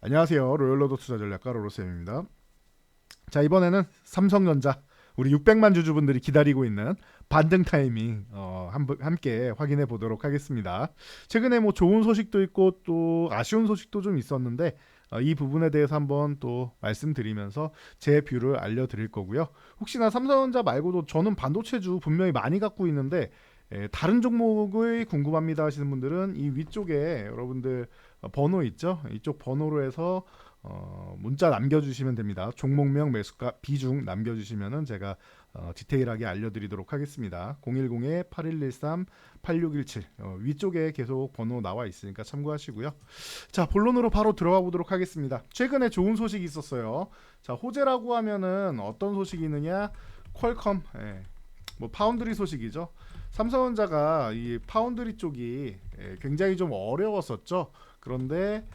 안녕하세요. 로열로드 투자전략가 로로쌤입니다. 자, 이번에는 삼성전자 우리 600만 주주분들이 기다리고 있는 반등 타이밍 함께 확인해 보도록 하겠습니다. 최근에 뭐 좋은 소식도 있고 또 아쉬운 소식도 좀 있었는데 이 부분에 대해서 한번 또 말씀드리면서 제 뷰를 알려드릴 거고요. 혹시나 삼성전자 말고도 저는 반도체주 분명히 많이 갖고 있는데 다른 종목이 궁금합니다 하시는 분들은 이 위쪽에 여러분들 번호 있죠? 이쪽 번호로 해서 문자 남겨주시면 됩니다. 종목명, 매수가, 비중 남겨주시면은 제가 디테일하게 알려드리도록 하겠습니다. 010-8113-8617 위쪽에 계속 번호 나와 있으니까 참고하시고요. 자, 본론으로 바로 들어가 보도록 하겠습니다. 최근에 좋은 소식이 있었어요. 자, 호재라고 하면은 어떤 소식이 있느냐? 퀄컴, 뭐 파운드리 소식이죠. 삼성전자가 이 파운드리 쪽이 굉장히 좀 어려웠었죠. 그런데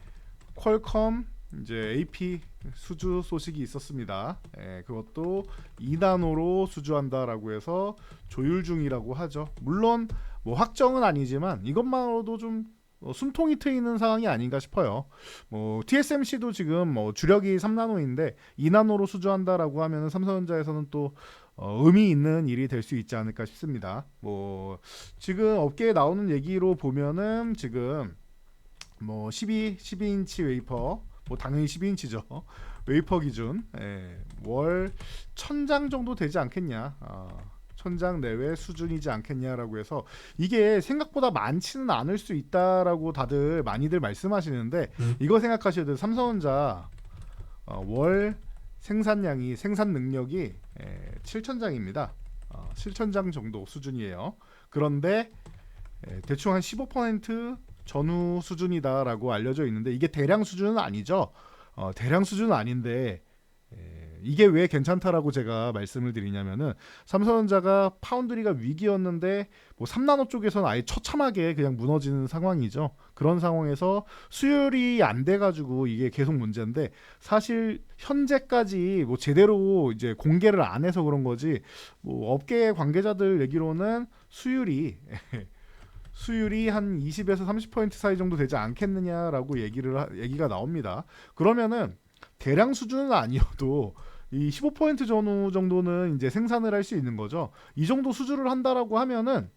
퀄컴 이제 AP 수주 소식이 있었습니다. 그것도 2나노로 수주한다라고 해서 조율 중이라고 하죠. 물론 뭐 확정은 아니지만 이것만으로도 좀 숨통이 트이는 상황이 아닌가 싶어요. 뭐 TSMC도 지금 뭐 주력이 3나노인데 2나노로 수주한다라고 하면 삼성전자에서는 또 의미 있는 일이 될 수 있지 않을까 싶습니다. 뭐 지금 업계에 나오는 얘기로 보면은 지금 뭐 12인치 웨이퍼, 뭐 당연히 12인치죠. 웨이퍼 기준 월 1000장 정도 되지 않겠냐. 1000장 내외 수준이지 않겠냐라고 해서 이게 생각보다 많지는 않을 수 있다라고 다들 많이들 말씀하시는데 이거 생각하셔야 돼요. 삼성전자 월 생산량이 생산 능력이 7,000장입니다. 7,000장 정도 수준이에요. 그런데 대충 한 15% 전후 수준이다라고 알려져 있는데 이게 대량 수준은 아니죠. 대량 수준은 아닌데 이게 왜 괜찮다라고 제가 말씀을 드리냐면은 삼성전자가 파운드리가 위기였는데 뭐 3나노 쪽에서는 아예 처참하게 그냥 무너지는 상황이죠. 그런 상황에서 수율이 안 돼가지고 이게 계속 문제인데 사실 현재까지 뭐 제대로 이제 공개를 안 해서 그런 거지 뭐 업계 관계자들 얘기로는 수율이 한 20에서 30% 사이 정도 되지 않겠느냐라고 얘기가 나옵니다. 그러면은 대량 수준은 아니어도 이 15% 전후 정도는 이제 생산을 할 수 있는 거죠. 이 정도 수주를 한다라고 하면은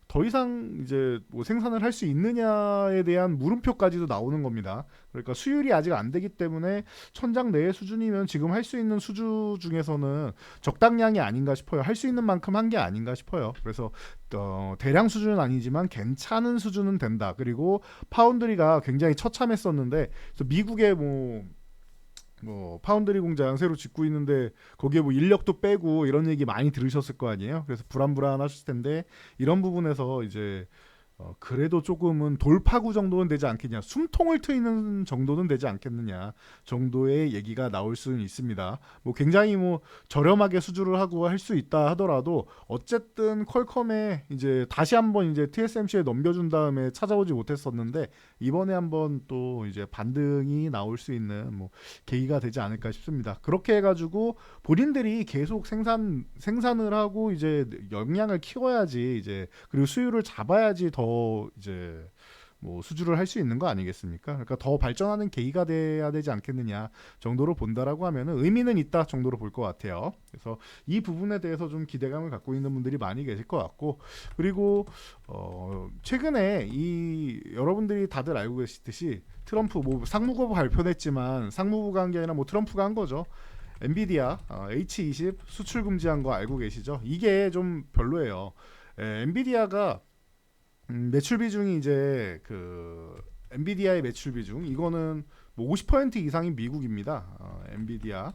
더 이상 이제 뭐 생산을 할 수 있느냐에 대한 물음표까지도 나오는 겁니다. 그러니까 수율이 아직 안 되기 때문에 천장 내의 수준이면 지금 할 수 있는 수주 중에서는 적당량이 아닌가 싶어요. 할 수 있는 만큼 한 게 아닌가 싶어요. 그래서 대량 수준은 아니지만 괜찮은 수준은 된다. 그리고 파운드리가 굉장히 처참했었는데 그래서 미국의 뭐 파운드리 공장 새로 짓고 있는데 거기에 뭐 인력도 빼고 이런 얘기 많이 들으셨을 거 아니에요. 그래서 불안불안하실 텐데 이런 부분에서 이제 그래도 조금은 돌파구 정도는 되지 않겠냐, 숨통을 트이는 정도는 되지 않겠느냐 정도의 얘기가 나올 수는 있습니다. 뭐 굉장히 뭐 저렴하게 수주를 하고 할 수 있다 하더라도 어쨌든 퀄컴에 이제 다시 한번 이제 TSMC에 넘겨준 다음에 찾아오지 못했었는데 이번에 한번 또 이제 반등이 나올 수 있는 뭐 계기가 되지 않을까 싶습니다. 그렇게 해가지고 본인들이 계속 생산을 하고 이제 역량을 키워야지 이제 그리고 수율을 잡아야지 더 이제 뭐 수주를 할 수 있는 거 아니겠습니까? 그러니까 더 발전하는 계기가 돼야 되지 않겠느냐 정도로 본다라고 하면은 의미는 있다 정도로 볼 것 같아요. 그래서 이 부분에 대해서 좀 기대감을 갖고 있는 분들이 많이 계실 것 같고 그리고 최근에 이 여러분들이 다들 알고 계시듯이 트럼프 뭐 상무부가 발표했지만 상무부가 한 게 아니라 뭐 트럼프가 한 거죠. 엔비디아 H20 수출 금지한 거 알고 계시죠? 이게 좀 별로예요. 엔비디아가 매출 비중이 이제 그 엔비디아의 매출 비중 이거는 뭐 50% 이상이 미국입니다. 엔비디아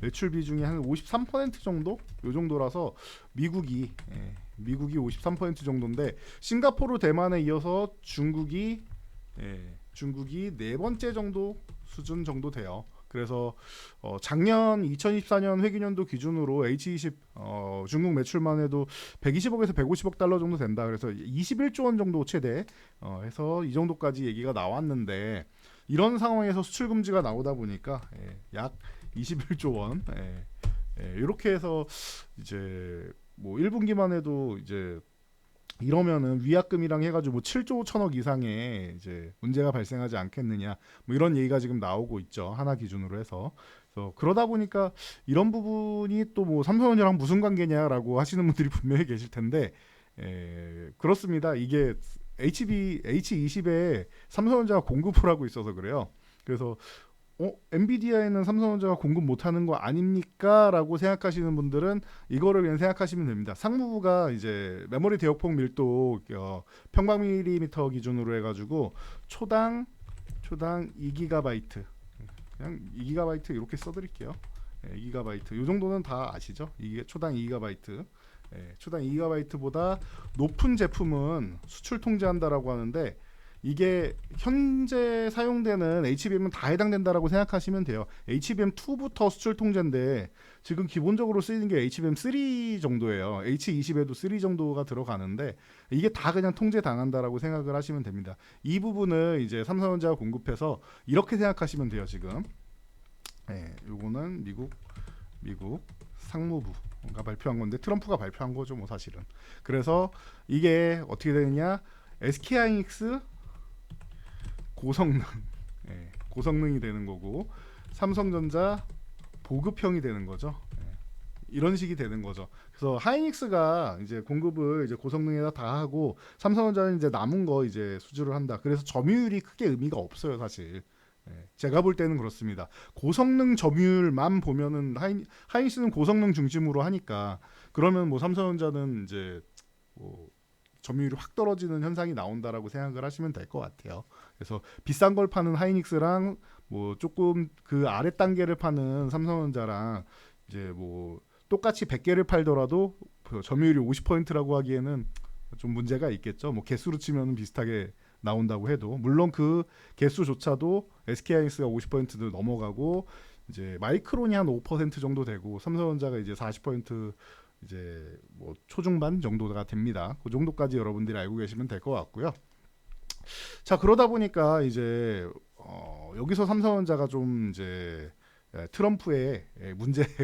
매출 비중이 한 53% 정도 요 정도라서 미국이 53% 정도인데 싱가포르 대만에 이어서 중국이 네 번째 정도 수준 정도 돼요. 그래서 작년 2024년 회기년도 기준으로 H20 중국 매출만 해도 120억에서 150억 달러 정도 된다. 그래서 21조 원 정도 최대 해서 이 정도까지 얘기가 나왔는데 이런 상황에서 수출 금지가 나오다 보니까 약 21조 원 이렇게 해서 이제 뭐 1분기만 해도 이제 이러면은 위약금이랑 해가지고 뭐 7조 1천억 이상의 이제 문제가 발생하지 않겠느냐 뭐 이런 얘기가 지금 나오고 있죠. 하나 기준으로 해서. 그래서 그러다 보니까 이런 부분이 또 뭐 삼성전자랑 무슨 관계냐라고 하시는 분들이 분명히 계실 텐데 그렇습니다. 이게 H20에 삼성전자가 공급을 하고 있어서 그래요. 그래서 엔비디아에는 삼성전자가 공급 못하는 거 아닙니까? 라고 생각하시는 분들은 이거를 그냥 생각하시면 됩니다. 상무부가 이제 메모리 대역폭 밀도 평방밀리미터 기준으로 해가지고 초당 2기가바이트 그냥 2기가바이트 이렇게 써드릴게요. 2기가바이트 이 정도는 다 아시죠? 이게 초당 2기가바이트 초당 2기가바이트보다 높은 제품은 수출 통제한다라고 하는데 이게 현재 사용되는 HBM은 다 해당된다라고 생각하시면 돼요. HBM2부터 수출 통제인데 지금 기본적으로 쓰이는 게 HBM3 정도예요. H20에도 3 정도가 들어가는데 이게 다 그냥 통제 당한다라고 생각을 하시면 됩니다. 이 부분을 이제 삼성전자가 공급해서 이렇게 생각하시면 돼요. 지금 요거는 미국 상무부가 발표한 건데 트럼프가 발표한 거죠, 뭐 사실은. 그래서 이게 어떻게 되느냐? SK하이닉스 고성능, 고성능이 되는 거고 삼성전자 보급형이 되는 거죠. 이런 식이 되는 거죠. 그래서 하이닉스가 이제 공급을 이제 고성능에다 다 하고 삼성전자는 이제 남은 거 이제 수주를 한다. 그래서 점유율이 크게 의미가 없어요, 사실. 제가 볼 때는 그렇습니다. 고성능 점유율만 보면은 하이닉스는 고성능 중심으로 하니까 그러면 뭐 삼성전자는 이제 뭐 점유율이 확 떨어지는 현상이 나온다라고 생각을 하시면 될 것 같아요. 그래서 비싼 걸 파는 하이닉스랑 뭐 조금 그 아래 단계를 파는 삼성전자랑 이제 뭐 똑같이 100개를 팔더라도 점유율이 50%라고 하기에는 좀 문제가 있겠죠. 뭐 개수로 치면 비슷하게 나온다고 해도 물론 그 개수조차도 SK하이닉스가 50%도 넘어가고 이제 마이크론이 한 5% 정도 되고 삼성전자가 이제 40% 이제 뭐 초중반 정도가 됩니다. 그 정도까지 여러분들이 알고 계시면 될 것 같고요. 자, 그러다 보니까 이제 여기서 삼성전자가 좀 이제 트럼프의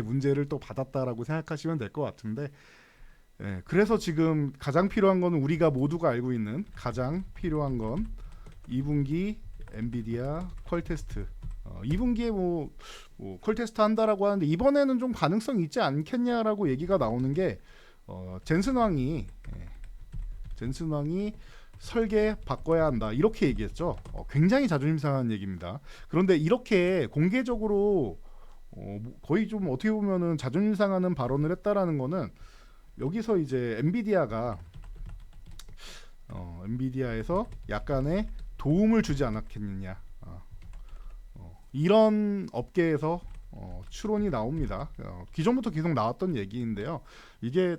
문제를 또 받았다라고 생각하시면 될 것 같은데 그래서 지금 가장 필요한 건 우리가 모두가 알고 있는 가장 필요한 건 2분기 엔비디아 퀄 테스트 2분기에 뭐 퀄 테스트 한다라고 하는데 이번에는 좀 가능성이 있지 않겠냐라고 얘기가 나오는 게 젠슨 왕이 설계 바꿔야 한다 이렇게 얘기했죠. 굉장히 자존심 상한 얘기입니다. 그런데 이렇게 공개적으로 거의 좀 어떻게 보면은 자존심 상하는 발언을 했다라는 거는 여기서 이제 엔비디아에서 약간의 도움을 주지 않았겠느냐 이런 업계에서 추론이 나옵니다. 기존부터 계속 나왔던 얘기인데요. 이게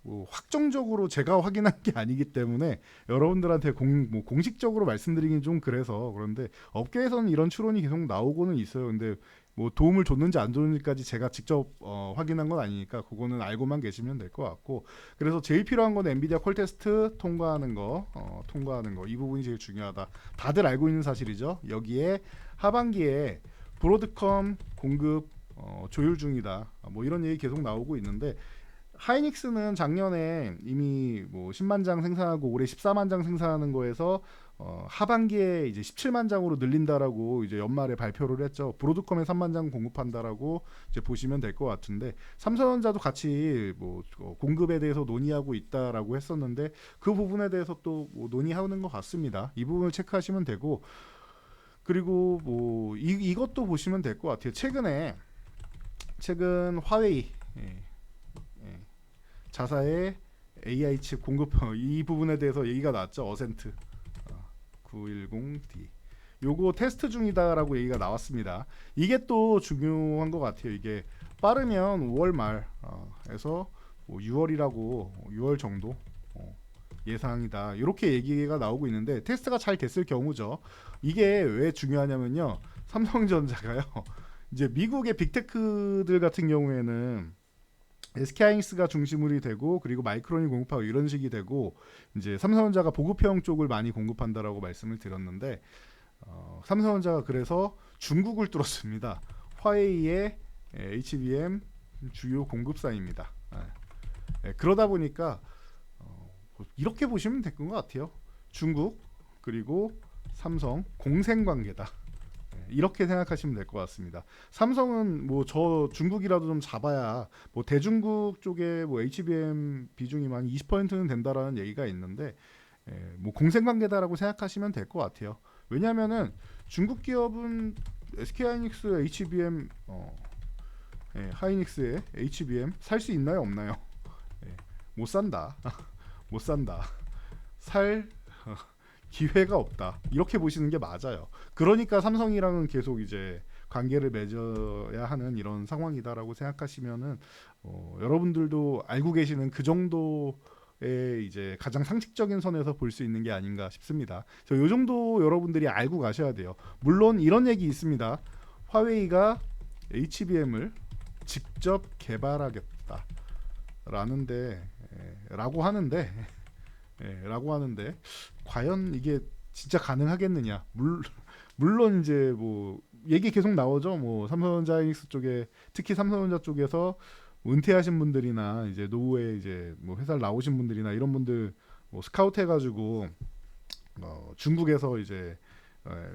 뭐 확정적으로 제가 확인한 게 아니기 때문에 여러분들한테 공식적으로 말씀드리긴 좀 그런데 업계에서는 이런 추론이 계속 나오고는 있어요. 근데 뭐 도움을 줬는지 안 줬는지까지 제가 직접 확인한 건 아니니까 그거는 알고만 계시면 될 것 같고 그래서 제일 필요한 건 엔비디아 퀄 테스트 통과하는 거 이 부분이 제일 중요하다. 다들 알고 있는 사실이죠. 여기에 하반기에 브로드컴 공급 조율 중이다. 뭐 이런 얘기 계속 나오고 있는데 하이닉스는 작년에 이미 뭐 10만 장 생산하고 올해 14만 장 생산하는 거에서 하반기에 이제 17만 장으로 늘린다라고 이제 연말에 발표를 했죠. 브로드컴에 3만 장 공급한다라고 이제 보시면 될 것 같은데 삼성전자도 같이 뭐 공급에 대해서 논의하고 있다라고 했었는데 그 부분에 대해서 또뭐 논의하는 것 같습니다. 이 부분을 체크하시면 되고 그리고 뭐 이것도 보시면 될 것 같아요. 최근 화웨이 자사의 AI 칩 공급 이 부분에 대해서 얘기가 나왔죠. 어센트 910D 요거 테스트 중이다라고 얘기가 나왔습니다. 이게 또 중요한 것 같아요. 이게 빠르면 5월 말에서 뭐 6월 정도 예상이다. 이렇게 얘기가 나오고 있는데 테스트가 잘 됐을 경우죠. 이게 왜 중요하냐면요. 삼성전자가요. 이제 미국의 빅테크들 같은 경우에는 SK하이닉스가 중심이 되고 그리고 마이크론이 공급하고 이런 식이 되고 이제 삼성전자가 보급형 쪽을 많이 공급한다라고 말씀을 드렸는데 삼성전자가 그래서 중국을 뚫었습니다. 화웨이의 HBM 주요 공급사입니다. 그러다 보니까 이렇게 보시면 될 것 같아요. 중국 그리고 삼성 공생 관계다. 이렇게 생각하시면 될 것 같습니다. 삼성은 뭐 저 중국이라도 좀 잡아야 뭐 대중국 쪽에 뭐 HBM 비중이 만 20%는 된다라는 얘기가 있는데 뭐 공생관계다라고 생각하시면 될 것 같아요. 왜냐하면은 중국 기업은 SK하이닉스 HBM 하이닉스의 HBM 살 수 있나요 없나요? 못 산다. 못 산다. 살 기회가 없다. 이렇게 보시는 게 맞아요. 그러니까 삼성이랑은 계속 이제 관계를 맺어야 하는 이런 상황이다라고 생각하시면은 여러분들도 알고 계시는 그 정도의 이제 가장 상식적인 선에서 볼 수 있는 게 아닌가 싶습니다. 이 정도 여러분들이 알고 가셔야 돼요. 물론 이런 얘기 있습니다. 화웨이가 HBM을 직접 개발하겠다. 라고 하는데 과연 이게 진짜 가능하겠느냐? 물론 이제 뭐 얘기 계속 나오죠. 뭐 삼성전자 하이닉스 쪽에 특히 삼성전자 쪽에서 은퇴하신 분들이나 이제 노후에 이제 뭐 회사를 나오신 분들이나 이런 분들 뭐 스카우트 해가지고 중국에서 이제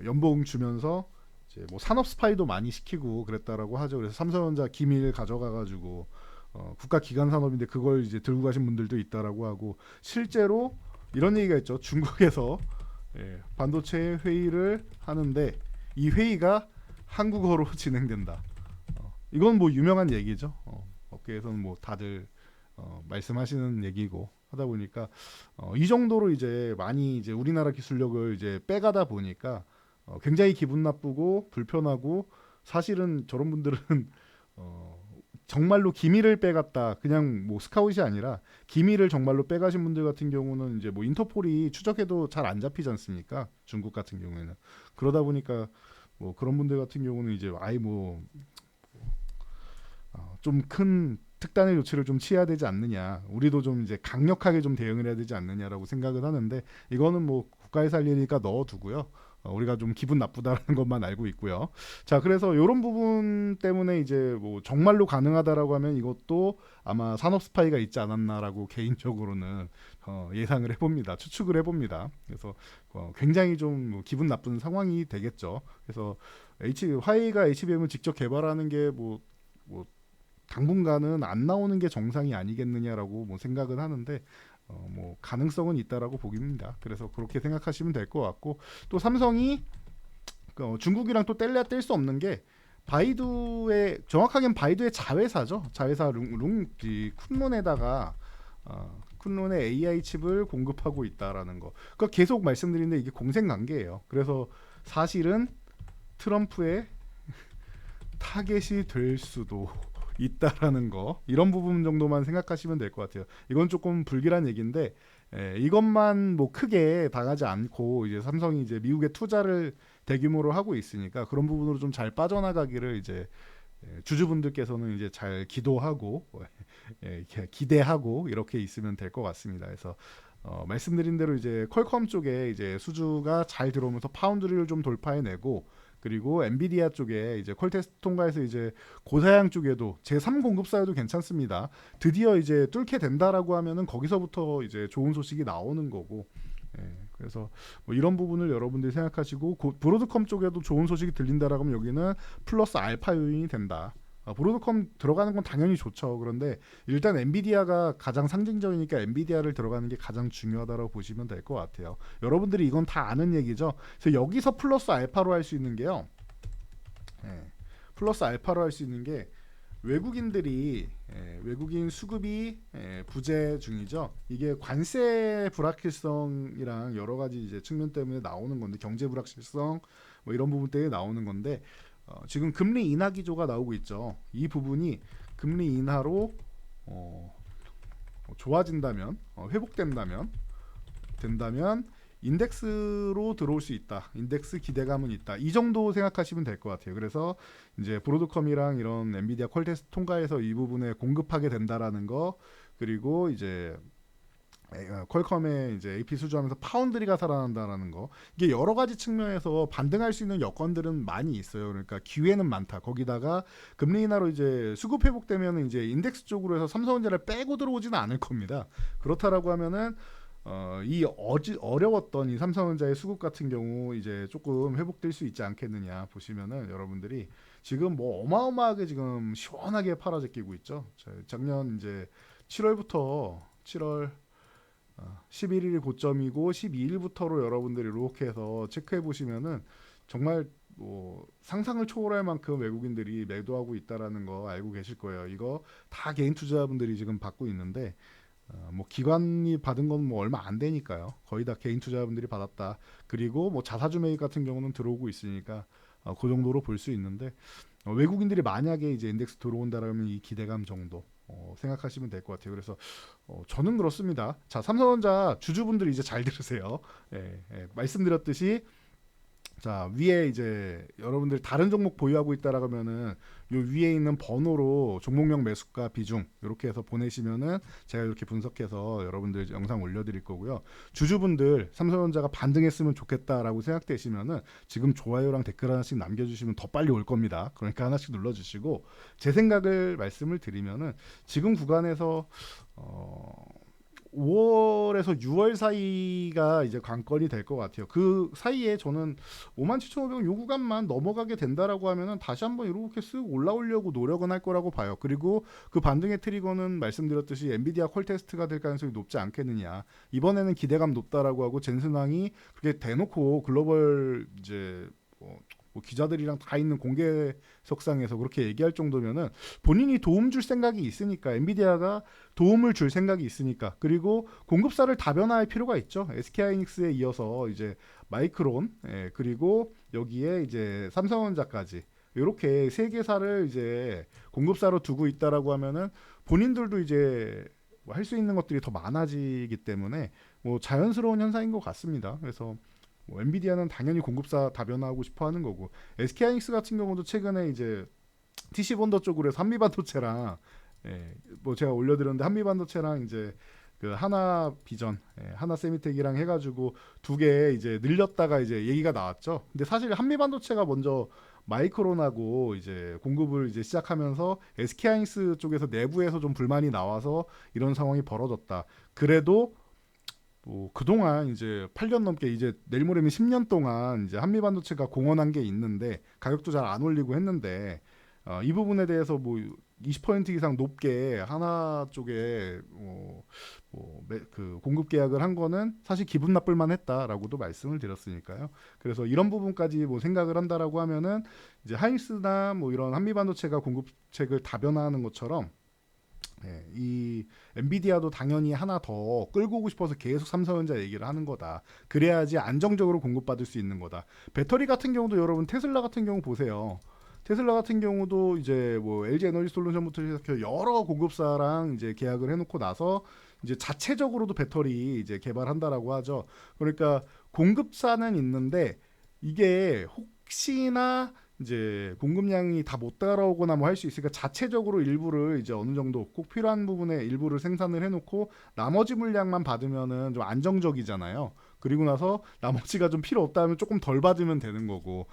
연봉 주면서 이제 뭐 산업 스파이도 많이 시키고 그랬다라고 하죠. 그래서 삼성전자 기밀 가져가가지고 국가 기관 산업인데 그걸 이제 들고 가신 분들도 있다라고 하고 실제로 이런 얘기가 있죠. 중국에서 반도체 회의를 하는데 이 회의가 한국어로 진행된다. 이건 뭐 유명한 얘기죠. 업계에서는 뭐 다들 말씀하시는 얘기고 하다 보니까 이 정도로 이제 많이 이제 우리나라 기술력을 이제 빼가다 보니까 굉장히 기분 나쁘고 불편하고 사실은 저런 분들은 정말로 기밀을 빼갔다. 그냥 뭐 스카웃이 아니라 기밀을 정말로 빼가신 분들 같은 경우는 이제 뭐 인터폴이 추적해도 잘 안 잡히지 않습니까? 중국 같은 경우에는. 그러다 보니까 뭐 그런 분들 같은 경우는 이제 아예 뭐 좀 큰 특단의 조치를 좀 취해야 되지 않느냐. 우리도 좀 이제 강력하게 좀 대응을 해야 되지 않느냐라고 생각을 하는데 이거는 뭐 국가에서 할 일이니까 넣어두고요. 우리가 좀 기분 나쁘다라는 것만 알고 있고요. 자, 그래서 이런 부분 때문에 이제 뭐 정말로 가능하다라고 하면 이것도 아마 산업 스파이가 있지 않았나라고 개인적으로는 예상을 해봅니다. 추측을 해봅니다. 그래서 굉장히 좀뭐 기분 나쁜 상황이 되겠죠. 그래서 화웨이가 HBM을 직접 개발하는 게 뭐 당분간은 안 나오는 게 정상이 아니겠느냐라고 뭐 생각은 하는데 뭐 가능성은 있다라고 보깁니다. 그래서 그렇게 생각하시면 될 것 같고 또 삼성이 중국이랑 또 뗄래야 뗄 수 없는 게 바이두의 정확하게는 바이두의 자회사죠. 자회사 쿤룬에다가 쿤룬의 AI 칩을 공급하고 있다라는 거. 그러니까 계속 말씀드리는데 이게 공생 관계예요. 그래서 사실은 트럼프의 타겟이 될 수도 있다라는 거 이런 부분 정도만 생각하시면 될 것 같아요. 이건 조금 불길한 얘기인데 이것만 뭐 크게 당하지 않고 이제 삼성이 이제 미국에 투자를 대규모로 하고 있으니까 그런 부분으로 좀 잘 빠져나가기를 이제 주주분들께서는 이제 잘 기도하고 기대하고 이렇게 있으면 될 것 같습니다. 그래서 말씀드린 대로 이제 퀄컴 쪽에 이제 수주가 잘 들어오면서 파운드리를 좀 돌파해내고 그리고 엔비디아 쪽에 이제 퀄테스트 통과해서 이제 고사양 쪽에도 제3 공급사에도 괜찮습니다. 드디어 이제 뚫게 된다라고 하면은 거기서부터 이제 좋은 소식이 나오는 거고. 그래서 뭐 이런 부분을 여러분들이 생각하시고 브로드컴 쪽에도 좋은 소식이 들린다라고 하면 여기는 플러스 알파 요인이 된다. 브로드컴 들어가는 건 당연히 좋죠. 그런데 일단 엔비디아가 가장 상징적이니까 엔비디아를 들어가는 게 가장 중요하다고 보시면 될 것 같아요. 여러분들이 이건 다 아는 얘기죠. 그래서 여기서 플러스 알파로 할 수 있는 게요. 플러스 알파로 할 수 있는 게 외국인들이 외국인 수급이 부재 중이죠. 이게 관세 불확실성이랑 여러 가지 이제 측면 때문에 나오는 건데 경제 불확실성 뭐 이런 부분 때문에 나오는 건데 지금 금리 인하 기조가 나오고 있죠. 이 부분이 금리 인하로 좋아진다면 회복된다면 인덱스로 들어올 수 있다. 인덱스 기대감은 있다. 이 정도 생각하시면 될 것 같아요. 그래서 이제 브로드컴이랑 이런 엔비디아 퀄테스트 통과해서 이 부분에 공급하게 된다라는 거 그리고 이제 퀄컴에 이제 AP 수주하면서 파운드리가 살아난다라는 거 이게 여러 가지 측면에서 반등할 수 있는 여건들은 많이 있어요. 그러니까 기회는 많다. 거기다가 금리 인하로 이제 수급 회복되면 이제 인덱스 쪽으로 해서 삼성전자를 빼고 들어오지는 않을 겁니다. 그렇다라고 하면은 어려웠던 이 삼성전자의 수급 같은 경우 이제 조금 회복될 수 있지 않겠느냐 보시면은 여러분들이 지금 뭐 어마어마하게 지금 시원하게 팔아제끼고 있죠. 작년 이제 7월부터 7월 11일이 고점이고 12일부터로 여러분들이 이렇게 해서 체크해 보시면은 정말 뭐 상상을 초월할 만큼 외국인들이 매도하고 있다라는 거 알고 계실 거예요. 이거 다 개인 투자자분들이 지금 받고 있는데 뭐 기관이 받은 건 뭐 얼마 안 되니까요. 거의 다 개인 투자자분들이 받았다. 그리고 뭐 자사주 매입 같은 경우는 들어오고 있으니까 그 정도로 볼 수 있는데 외국인들이 만약에 이제 인덱스 들어온다라면 이 기대감 정도 생각하시면 될 것 같아요. 그래서 저는 그렇습니다. 자, 삼성전자 주주분들 이제 잘 들으세요. 말씀드렸듯이 자, 위에 이제 여러분들 다른 종목 보유하고 있다라 그러면은 요 위에 있는 번호로 종목명 매수가 비중 이렇게 해서 보내시면은 제가 이렇게 분석해서 여러분들 영상 올려드릴 거고요. 주주분들 삼성전자가 반등했으면 좋겠다라고 생각되시면은 지금 좋아요랑 댓글 하나씩 남겨주시면 더 빨리 올 겁니다. 그러니까 하나씩 눌러주시고 제 생각을 말씀을 드리면은 지금 구간에서 5월에서 6월 사이가 이제 관건이 될 것 같아요. 그 사이에 저는 57,500원 요 구간만 넘어가게 된다라고 하면은 다시 한번 이렇게 쓱 올라오려고 노력은 할 거라고 봐요. 그리고 그 반등의 트리거는 말씀드렸듯이 엔비디아 콜 테스트가 될 가능성이 높지 않겠느냐. 이번에는 기대감 높다라고 하고 젠슨왕이 그렇게 대놓고 글로벌 이제 뭐 기자들이랑 다 있는 공개석상에서 그렇게 얘기할 정도면은 본인이 도움 줄 생각이 있으니까 엔비디아가 도움을 줄 생각이 있으니까 그리고 공급사를 다변화할 필요가 있죠. SK하이닉스에 이어서 이제 마이크론 그리고 여기에 이제 삼성전자까지 이렇게 세 개사를 이제 공급사로 두고 있다라고 하면은 본인들도 이제 할 수 있는 것들이 더 많아지기 때문에 뭐 자연스러운 현상인 것 같습니다. 그래서 뭐 엔비디아는 당연히 공급사 다변화하고 싶어하는 거고 SK하이닉스 같은 경우도 최근에 이제 TC본더 쪽으로 해서 한미반도체랑 뭐 제가 올려드렸는데 한미반도체랑 이제 그 하나 비전, 하나 세미텍이랑 해가지고 두 개 이제 늘렸다가 이제 얘기가 나왔죠. 근데 사실 한미반도체가 먼저 마이크론하고 이제 공급을 이제 시작하면서 SK하이닉스 쪽에서 내부에서 좀 불만이 나와서 이런 상황이 벌어졌다. 그래도 뭐 그동안 이제 8년 넘게 이제 내일 모레면 10년 동안 이제 한미반도체가 공헌한 게 있는데 가격도 잘 안 올리고 했는데 이 부분에 대해서 뭐 20% 이상 높게 하나 쪽에 그 공급 계약을 한 거는 사실 기분 나쁠 만했다라고도 말씀을 드렸으니까요. 그래서 이런 부분까지 뭐 생각을 한다라고 하면은 이제 하이닉스나 뭐 이런 한미반도체가 공급책을 다변화하는 것처럼 이 엔비디아도 당연히 하나 더 끌고 오고 싶어서 계속 삼성전자 얘기를 하는 거다. 그래야지 안정적으로 공급받을 수 있는 거다. 배터리 같은 경우도 여러분 테슬라 같은 경우 보세요. 테슬라 같은 경우도 이제 뭐 LG 에너지 솔루션부터 시작해서 여러 공급사랑 이제 계약을 해놓고 나서 이제 자체적으로도 배터리 이제 개발한다라고 하죠. 그러니까 공급사는 있는데 이게 혹시나 이제 공급량이 다 못 따라오거나 뭐 할 수 있으니까 자체적으로 일부를 이제 어느 정도 꼭 필요한 부분에 일부를 생산을 해놓고 나머지 물량만 받으면은 좀 안정적이잖아요. 그리고 나서 나머지가 좀 필요 없다 하면 조금 덜 받으면 되는 거고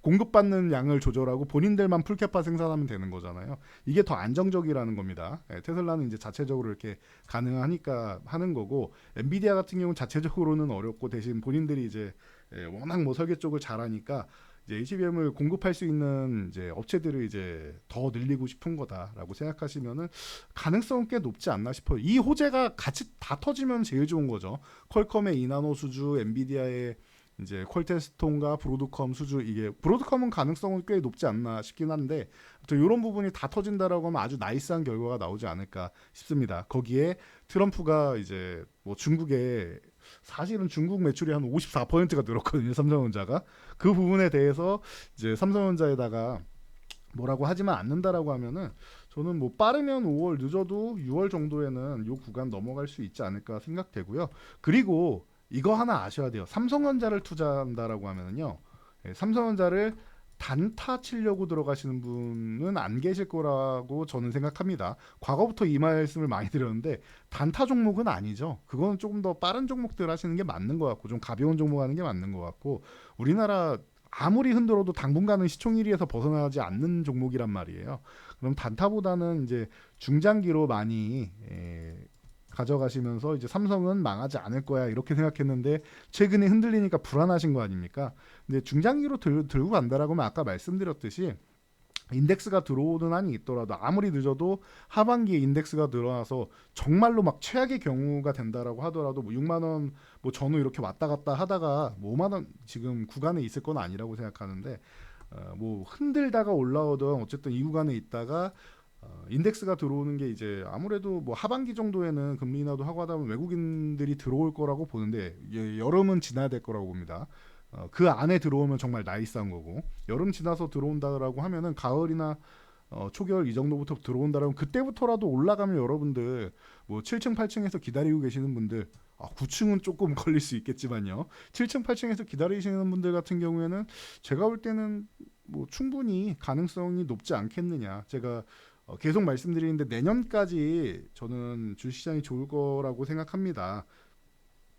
공급받는 양을 조절하고 본인들만 풀캐파 생산하면 되는 거잖아요. 이게 더 안정적이라는 겁니다. 테슬라는 이제 자체적으로 이렇게 가능하니까 하는 거고 엔비디아 같은 경우는 자체적으로는 어렵고 대신 본인들이 이제 워낙 뭐 설계 쪽을 잘하니까 이제 HBM을 공급할 수 있는 이제 업체들을 이제 더 늘리고 싶은 거다라고 생각하시면은 가능성은 꽤 높지 않나 싶어요. 이 호재가 같이 다 터지면 제일 좋은 거죠. 퀄컴의 이나노 수주, 엔비디아의 이제 퀄테스톤과 브로드컴 수주 이게 브로드컴은 가능성은 꽤 높지 않나 싶긴 한데 이런 부분이 다 터진다라고 하면 아주 나이스한 결과가 나오지 않을까 싶습니다. 거기에 트럼프가 이제 뭐 중국에 사실은 중국 매출이 한 54%가 늘었거든요. 삼성전자가 그 부분에 대해서 이제 삼성전자에다가 뭐라고 하지만 않는다라고 하면은 저는 뭐 빠르면 5월 늦어도 6월 정도에는 요 구간 넘어갈 수 있지 않을까 생각되고요. 그리고 이거 하나 아셔야 돼요. 삼성전자를 투자한다라고 하면은요. 삼성전자를 단타 치려고 들어가시는 분은 안 계실 거라고 저는 생각합니다. 과거부터 이 말씀을 많이 드렸는데 단타 종목은 아니죠. 그거는 조금 더 빠른 종목들 하시는 게 맞는 것 같고 좀 가벼운 종목 하는 게 맞는 것 같고 우리나라 아무리 흔들어도 당분간은 시총 1위에서 벗어나지 않는 종목이란 말이에요. 그럼 단타보다는 이제 중장기로 많이 가져가시면서 이제 삼성은 망하지 않을 거야 이렇게 생각했는데 최근에 흔들리니까 불안하신 거 아닙니까? 근데 중장기로 들고 간다라고 하면 아까 말씀드렸듯이 인덱스가 들어오는 한이 있더라도 아무리 늦어도 하반기에 인덱스가 들어와서 정말로 막 최악의 경우가 된다라고 하더라도 뭐 6만 원 뭐 전후 이렇게 왔다 갔다 하다가 뭐 5만 원 지금 구간에 있을 건 아니라고 생각하는데 뭐 흔들다가 올라오던 어쨌든 이 구간에 있다가 인덱스가 들어오는 게 이제 아무래도 뭐 하반기 정도에는 금리 인하도 하고 하다 보면 외국인들이 들어올 거라고 보는데 여름은 지나야 될 거라고 봅니다. 그 안에 들어오면 정말 나이스한 거고 여름 지나서 들어온다라고 하면은 가을이나 초겨울 이 정도부터 들어온다라면 그때부터라도 올라가면 여러분들 뭐 7층 8층에서 기다리고 계시는 분들 9층은 조금 걸릴 수 있겠지만요 7층 8층에서 기다리시는 분들 같은 경우에는 제가 볼 때는 뭐 충분히 가능성이 높지 않겠느냐 제가 계속 말씀드리는데 내년까지 저는 주식시장이 좋을 거라고 생각합니다.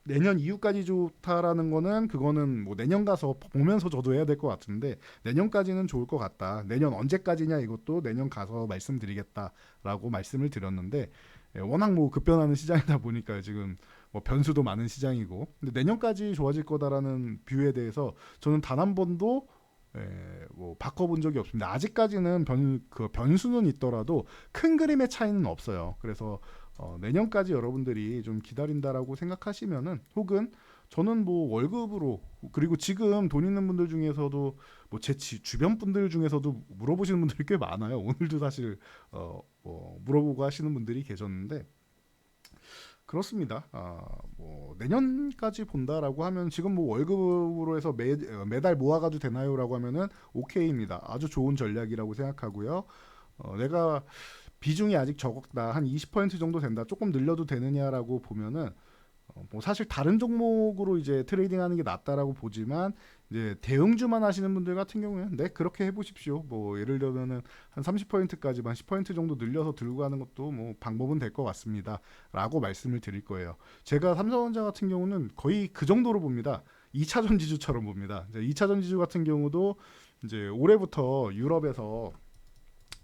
내년 이후까지 좋다라는 거는 그거는 뭐 내년 가서 보면서 저도 해야 될 것 같은데 내년까지는 좋을 것 같다. 내년 언제까지냐 이것도 내년 가서 말씀드리겠다라고 말씀을 드렸는데 워낙 뭐 급변하는 시장이다 보니까 지금 뭐 변수도 많은 시장이고 근데 내년까지 좋아질 거다라는 뷰에 대해서 저는 단 한 번도 뭐 바꿔본 적이 없습니다. 아직까지는 그 변수는 있더라도 큰 그림의 차이는 없어요. 그래서 내년까지 여러분들이 좀 기다린다라고 생각하시면은 혹은 저는 뭐 월급으로 그리고 지금 돈 있는 분들 중에서도 뭐 제 주변 분들 중에서도 물어보시는 분들이 꽤 많아요. 오늘도 사실 물어보고 하시는 분들이 계셨는데 그렇습니다. 뭐 내년까지 본다라고 하면 지금 뭐 월급으로 해서 매달 모아가도 되나요라고 하면은 오케이입니다. 아주 좋은 전략이라고 생각하고요. 내가 비중이 아직 적다 한 20% 정도 된다 조금 늘려도 되느냐라고 보면은 뭐 사실 다른 종목으로 이제 트레이딩하는 게 낫다라고 보지만 이제 대형주만 하시는 분들 같은 경우에는 네 그렇게 해보십시오. 뭐 예를 들면은 한 30%까지만 10% 정도 늘려서 들고 가는 것도 뭐 방법은 될 것 같습니다.라고 말씀을 드릴 거예요. 제가 삼성전자 같은 경우는 거의 그 정도로 봅니다. 2차전 지주처럼 봅니다. 2차전 지주 같은 경우도 이제 올해부터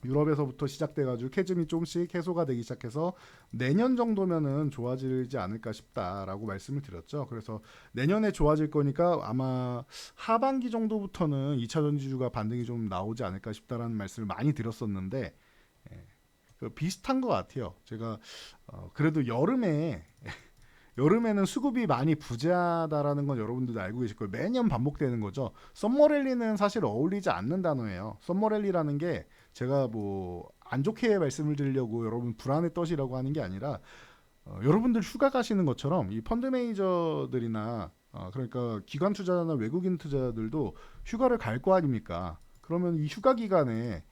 유럽에서부터 시작돼가지고 캐즘이 조금씩 해소가 되기 시작해서 내년 정도면은 좋아지지 않을까 싶다라고 말씀을 드렸죠. 그래서 내년에 좋아질 거니까 아마 하반기 정도부터는 2차 전지주가 반등이 좀 나오지 않을까 싶다라는 말씀을 많이 드렸었는데 비슷한 것 같아요. 제가 그래도 여름에는 수급이 많이 부재하다라는 건 여러분들도 알고 계실 거예요. 매년 반복되는 거죠. 썸머랠리는 사실 어울리지 않는 단어예요. 썸머랠리라는 게 제가 뭐 안 좋게 말씀을 드리려고 여러분 불안에 떠시라고 하는 게 아니라 여러분들 휴가 가시는 것처럼 이 펀드 매니저들이나 그러니까 기관 투자나 외국인 투자들도 휴가를 갈 거 아닙니까? 그러면 이 휴가 기간에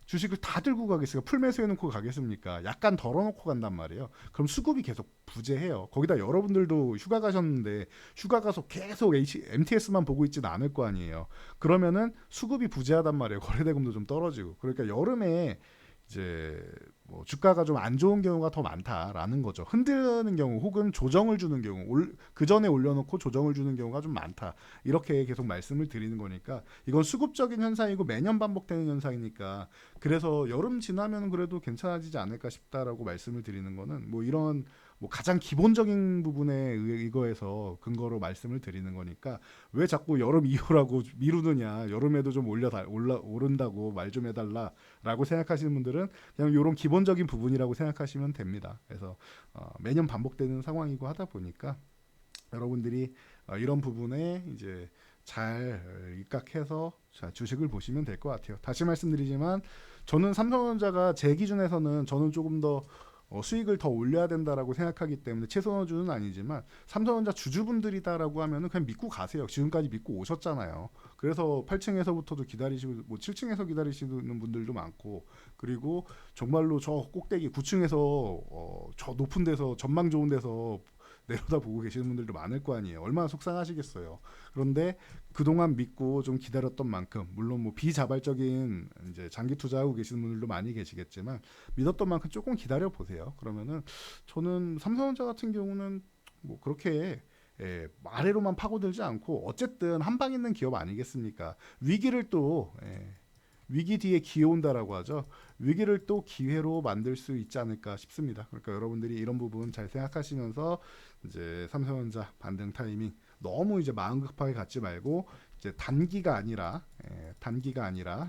주식을 다 들고 가겠어요? 풀매수해놓고 가겠습니까? 약간 덜어놓고 간단 말이에요. 그럼 수급이 계속 부재해요. 거기다 여러분들도 휴가 가셨는데 휴가 가서 계속 MTS만 보고 있지는 않을 거 아니에요. 그러면은 수급이 부재하단 말이에요. 거래대금도 좀 떨어지고. 그러니까 여름에 이제 뭐 주가가 좀 안 좋은 경우가 더 많다라는 거죠. 흔드는 경우 혹은 조정을 주는 경우 그 전에 올려놓고 조정을 주는 경우가 좀 많다. 이렇게 계속 말씀을 드리는 거니까 이건 수급적인 현상이고 매년 반복되는 현상이니까 그래서 여름 지나면 그래도 괜찮아지지 않을까 싶다라고 말씀을 드리는 거는 뭐 이런 뭐 가장 기본적인 부분에 이거에서 근거로 말씀을 드리는 거니까 왜 자꾸 여름 이후라고 미루느냐 여름에도 좀 오른다고 말 좀 해달라라고 생각하시는 분들은 그냥 이런 기본적인 부분이라고 생각하시면 됩니다. 그래서 매년 반복되는 상황이고 하다 보니까 여러분들이 이런 부분에 이제 잘 입각해서 주식을 보시면 될 것 같아요. 다시 말씀드리지만 저는 삼성전자가 제 기준에서는 저는 조금 더 수익을 더 올려야 된다라고 생각하기 때문에 최선호주는 아니지만 삼성전자 주주분들이다라고 하면은 그냥 믿고 가세요. 지금까지 믿고 오셨잖아요. 그래서 8층에서부터도 기다리시고 뭐 7층에서 기다리시는 분들도 많고 그리고 정말로 저 꼭대기 9층에서 저 높은 데서 전망 좋은 데서 내려다보고 계시는 분들도 많을 거 아니에요. 얼마나 속상하시겠어요. 그런데 그동안 믿고 좀 기다렸던 만큼 물론 뭐 비자발적인 이제 장기 투자하고 계시는 분들도 많이 계시겠지만 믿었던 만큼 조금 기다려 보세요. 그러면은 저는 삼성전자 같은 경우는 뭐 그렇게 아래로만 파고들지 않고 어쨌든 한 방 있는 기업 아니겠습니까? 위기를 또 위기 뒤에 기회 온다라고 하죠. 위기를 또 기회로 만들 수 있지 않을까 싶습니다. 그러니까 여러분들이 이런 부분 잘 생각하시면서 이제 삼성전자 반등 타이밍 너무 이제 마음 급하게 갖지 말고 이제 단기가 아니라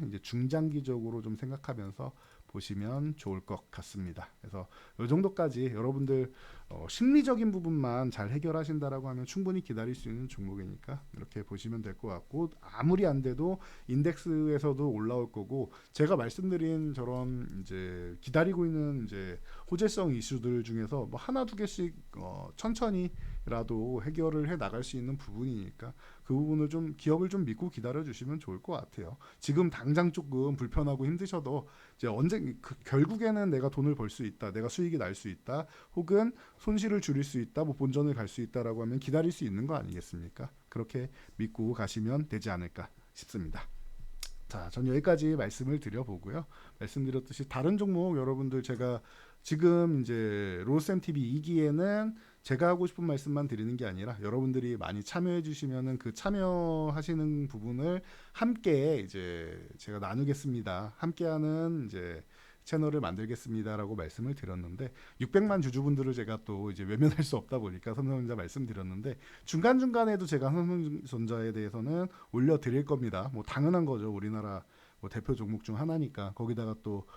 이제 중장기적으로 좀 생각하면서 보시면 좋을 것 같습니다. 그래서 이 정도까지 여러분들 심리적인 부분만 잘 해결하신다라고 하면 충분히 기다릴 수 있는 종목이니까 이렇게 보시면 될 것 같고, 아무리 안 돼도 인덱스에서도 올라올 거고, 제가 말씀드린 저런 이제 기다리고 있는 이제 호재성 이슈들 중에서 뭐 하나 두 개씩 천천히라도 해결을 해 나갈 수 있는 부분이니까 그 부분을 좀 기업을 좀 믿고 기다려 주시면 좋을 것 같아요. 지금 당장 조금 불편하고 힘드셔도 이제 언제 결국에는 내가 돈을 벌 수 있다, 내가 수익이 날 수 있다, 혹은 손실을 줄일 수 있다, 뭐 본전을 갈 수 있다라고 하면 기다릴 수 있는 거 아니겠습니까? 그렇게 믿고 가시면 되지 않을까 싶습니다. 자, 전 여기까지 말씀을 드려보고요. 말씀드렸듯이 다른 종목 여러분들 제가 지금 이제 로스앤TV 2기에는 제가 하고 싶은 말씀만 드리는 게 아니라 여러분들이 많이 참여해 주시면은 그 참여하시는 부분을 함께 이제 제가 나누겠습니다. 함께하는 이제 채널을 만들겠습니다라고 말씀을 드렸는데, 600만 주주분들을 제가 또 이제 외면할 수 없다 보니까 삼성전자 말씀드렸는데, 중간중간에도 제가 삼성전자에 대해서는 올려드릴 겁니다. 뭐 당연한 거죠. 우리나라 뭐 대표 종목 중 하나니까. 거기다가 또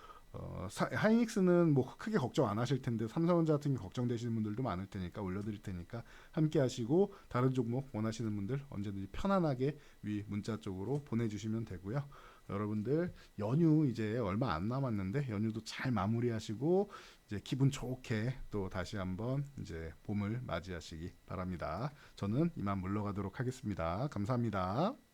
하이닉스는 뭐 크게 걱정 안 하실 텐데 삼성전자 같은 게 걱정되시는 분들도 많을 테니까 올려드릴 테니까 함께 하시고, 다른 종목 원하시는 분들 언제든지 편안하게 위 문자 쪽으로 보내주시면 되고요. 여러분들 연휴 이제 얼마 안 남았는데 연휴도 잘 마무리하시고 이제 기분 좋게 또 다시 한번 이제 봄을 맞이하시기 바랍니다. 저는 이만 물러가도록 하겠습니다. 감사합니다.